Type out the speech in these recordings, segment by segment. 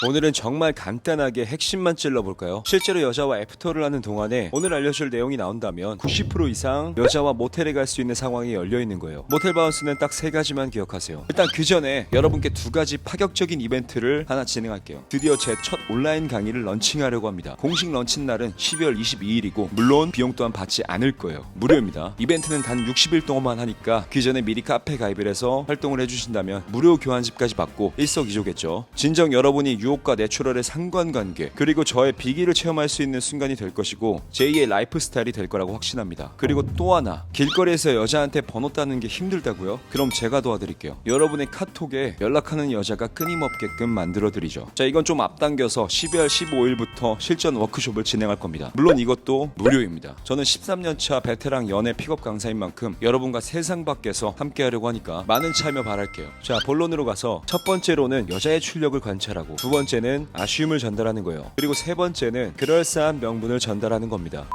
오늘은 정말 간단하게 핵심만 찔러볼까요? 실제로 여자와 애프터를 하는 동안에 오늘 알려줄 내용이 나온다면 90% 이상 여자와 모텔에 갈 수 있는 상황이 열려있는 거예요. 모텔 바운스는 딱 3가지만 기억하세요. 일단 그 전에 여러분께 2가지 파격적인 이벤트를 하나 진행할게요. 드디어 제 첫 온라인 강의를 런칭하려고 합니다. 공식 런칭 날은 12월 22일이고 물론 비용 또한 받지 않을 거예요. 무료입니다. 이벤트는 단 60일 동안만 하니까 그 전에 미리 카페 가입을 해서 활동을 해주신다면 무료 교환집까지 받고 일석이조겠죠. 진정 여러분이 유혹과 내추럴의 상관관계 그리고 저의 비기를 체험할 수 있는 순간이 될 것이고 제2의 라이프 스타일이 될 거라고 확신합니다. 그리고 또 하나, 길거리에서 여자한테 번호 따는 게 힘들다고요? 그럼 제가 도와드릴게요. 여러분의 카톡에 연락하는 여자가 끊임없게끔 만들어드리죠. 자, 이건 좀 앞당겨서 12월 15일부터 실전 워크숍을 진행할 겁니다. 물론 이것도 무료입니다. 저는 13년차 베테랑 연애 픽업 강사인 만큼 여러분과 세상 밖에서 함께 하려고 하니까 많은 참여 바랄게요. 자, 본론으로 가서 첫 번째로는 여자의 출력을 관찰하고, 두 번째는 아쉬움을 전달하는 거예요. 그리고 세 번째는 그럴싸한 명분을 전달하는 겁니다.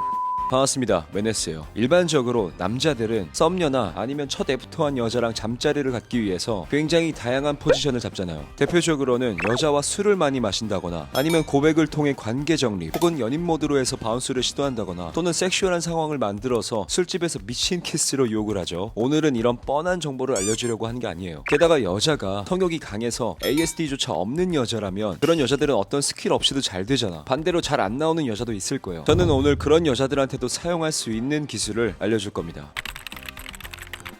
반갑습니다. 웨네스예요. 일반적으로 남자들은 썸녀나 아니면 첫 애프터한 여자랑 잠자리를 갖기 위해서 굉장히 다양한 포지션을 잡잖아요. 대표적으로는 여자와 술을 많이 마신다거나 아니면 고백을 통해 관계 정립 혹은 연인 모드로 해서 바운스를 시도한다거나 또는 섹슈얼한 상황을 만들어서 술집에서 미친 키스로 유혹을 하죠. 오늘은 이런 뻔한 정보를 알려주려고 한 게 아니에요. 게다가 여자가 성욕이 강해서 ASD조차 없는 여자라면 그런 여자들은 어떤 스킬 없이도 잘 되잖아. 반대로 잘 안 나오는 여자도 있을 거예요. 저는 오늘 그런 여자들한테 도 사용할 수 있는 기술을 알려줄 겁니다.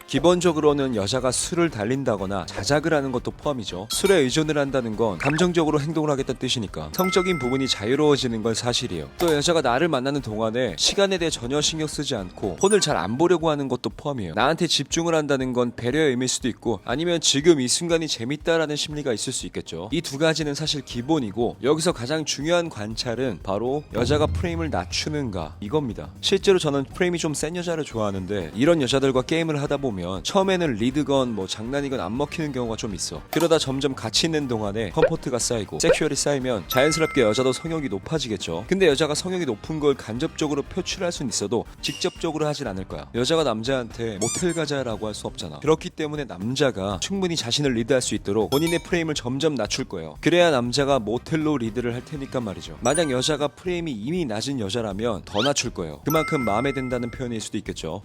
기본적으로는 여자가 술을 달린다거나 자작을 하는 것도 포함이죠. 술에 의존을 한다는 건 감정적으로 행동을 하겠다는 뜻이니까 성적인 부분이 자유로워지는 건 사실이에요. 또 여자가 나를 만나는 동안에 시간에 대해 전혀 신경 쓰지 않고 폰을 잘 안 보려고 하는 것도 포함이에요. 나한테 집중을 한다는 건 배려의 의미일 수도 있고 아니면 지금 이 순간이 재밌다라는 심리가 있을 수 있겠죠. 이 2가지는 사실 기본이고 여기서 가장 중요한 관찰은 바로 여자가 프레임을 낮추는가 이겁니다. 실제로 저는 프레임이 좀 센 여자를 좋아하는데 이런 여자들과 게임을 하다 보면 처음에는 리드건 뭐 장난이건 안 먹히는 경우가 좀 있어. 그러다 점점 같이 있는 동안에 컴포트가 쌓이고 섹슈얼이 쌓이면 자연스럽게 여자도 성욕이 높아지겠죠. 근데 여자가 성욕이 높은 걸 간접적으로 표출할 수는 있어도 직접적으로 하진 않을 거야. 여자가 남자한테 모텔 가자라고 할 수 없잖아. 그렇기 때문에 남자가 충분히 자신을 리드할 수 있도록 본인의 프레임을 점점 낮출 거예요. 그래야 남자가 모텔로 리드를 할 테니까 말이죠. 만약 여자가 프레임이 이미 낮은 여자라면 더 낮출 거예요. 그만큼 마음에 든다는 표현일 수도 있겠죠.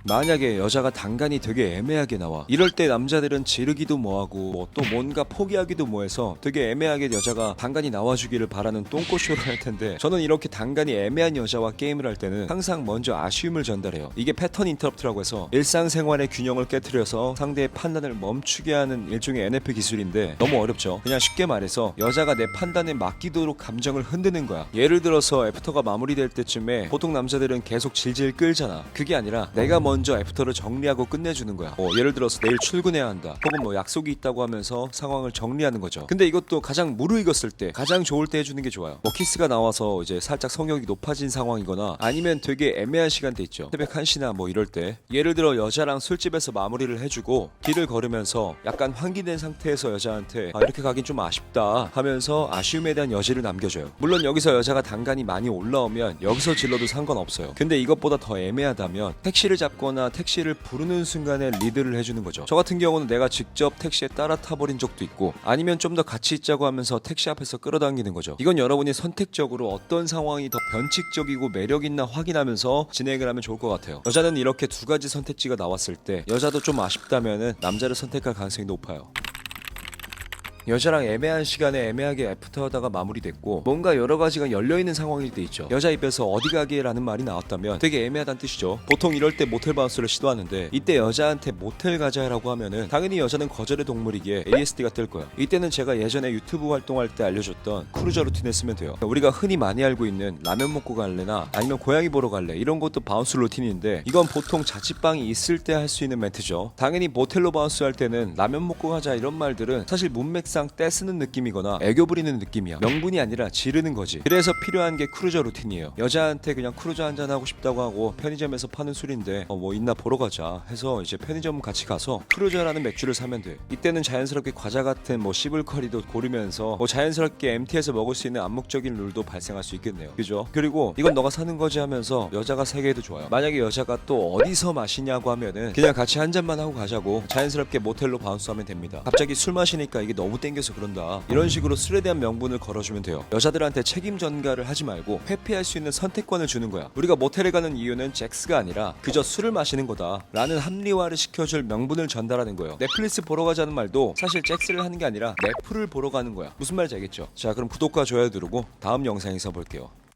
만약에 여자가 단간이 되게 애매하게 나와. 이럴 때 남자들은 지르기도 뭐하고 또 뭔가 포기하기도 뭐해서 되게 애매하게 여자가 단간이 나와주기를 바라는 똥꼬쇼를 할 텐데 저는 이렇게 단간이 애매한 여자와 게임을 할 때는 항상 먼저 아쉬움을 전달해요. 이게 패턴 인터럽트라고 해서 일상생활의 균형을 깨트려서 상대의 판단을 멈추게 하는 일종의 NF 기술인데 너무 어렵죠. 그냥 쉽게 말해서 여자가 내 판단에 맡기도록 감정을 흔드는 거야. 예를 들어서 애프터가 마무리될 때쯤에 보통 남자들은 계속 질질 끌잖아. 그게 아니라 내가 먼저 애프터를 정리하고 끝내주는 거야. 예를 들어서 내일 출근해야 한다 혹은 뭐 약속이 있다고 하면서 상황을 정리하는 거죠. 근데 이것도 가장 무르익었을 때 가장 좋을 때 해주는 게 좋아요. 뭐 키스가 나와서 이제 살짝 성욕이 높아진 상황이거나 아니면 되게 애매한 시간대 있죠. 새벽 1시나 뭐 이럴 때 예를 들어 여자랑 술집에서 마무리를 해주고 길을 걸으면서 약간 환기된 상태에서 여자한테 이렇게 가긴 좀 아쉽다 하면서 아쉬움에 대한 여지를 남겨줘요. 물론 여기서 여자가 단간이 많이 올라오면 여기서 질러도 상관없어요. 근데 이것보다 더 애매하다면 택시를 잡고 택시를 부르는 순간에 리드를 해주는 거죠. 저 같은 경우는 내가 직접 택시에 따라 타버린 적도 있고 아니면 좀 더 같이 있자고 하면서 택시 앞에서 끌어당기는 거죠. 이건 여러분이 선택적으로 어떤 상황이 더 변칙적이고 매력있나 확인하면서 진행을 하면 좋을 것 같아요. 여자는 이렇게 2가지 선택지가 나왔을 때 여자도 좀 아쉽다면은 남자를 선택할 가능성이 높아요. 여자랑 애매한 시간에 애매하게 애프터 하다가 마무리됐고 뭔가 여러 가지가 열려있는 상황일 때 있죠. 여자 입에서 어디 가게라는 말이 나왔다면 되게 애매하다는 뜻이죠. 보통 이럴 때 모텔 바운스를 시도하는데 이때 여자한테 모텔 가자라고 하면은 당연히 여자는 거절의 동물이기에 ASD가 뜰 거야. 이때는 제가 예전에 유튜브 활동할 때 알려줬던 크루저 루틴을 쓰면 돼요. 우리가 흔히 많이 알고 있는 라면 먹고 갈래나 아니면 고양이 보러 갈래 이런 것도 바운스 루틴인데 이건 보통 자취방이 있을 때 할 수 있는 멘트죠. 당연히 모텔로 바운스 할 때는 라면 먹고 가자 이런 말들은 사실 문맥 떼쓰는 느낌이거나 애교 부리는 느낌이야. 명분이 아니라 지르는 거지. 그래서 필요한 게 크루저 루틴이에요. 여자한테 그냥 크루저 한잔 하고 싶다고 하고 편의점에서 파는 술인데 뭐 있나 보러 가자 해서 이제 편의점 같이 가서 크루저라는 맥주를 사면 돼. 이때는 자연스럽게 과자 같은 뭐 시블커리도 고르면서 뭐 자연스럽게 MT에서 먹을 수 있는 암묵적인 룰도 발생할 수 있겠네요. 그죠? 그리고 이건 너가 사는 거지 하면서 여자가 세게 해도 좋아요. 만약에 여자가 또 어디서 마시냐고 하면은 그냥 같이 한 잔만 하고 가자고 자연스럽게 모텔로 바운스하면 됩니다. 갑자기 술 마시니까 이게 너무 땡겨서 그런다, 이런 식으로 술에 대한 명분을 걸어주면 돼요. 여자들한테 책임 전가를 하지 말고 회피할 수 있는 선택권을 주는 거야. 우리가 모텔에 가는 이유는 잭스가 아니라 그저 술을 마시는 거다 라는 합리화를 시켜줄 명분을 전달하는 거예요. 넷플릭스 보러 가자는 말도 사실 잭스를 하는 게 아니라 넷플을 보러 가는 거야. 무슨 말인지 알겠죠? 자, 그럼 구독과 좋아요 누르고 다음 영상에서 볼게요.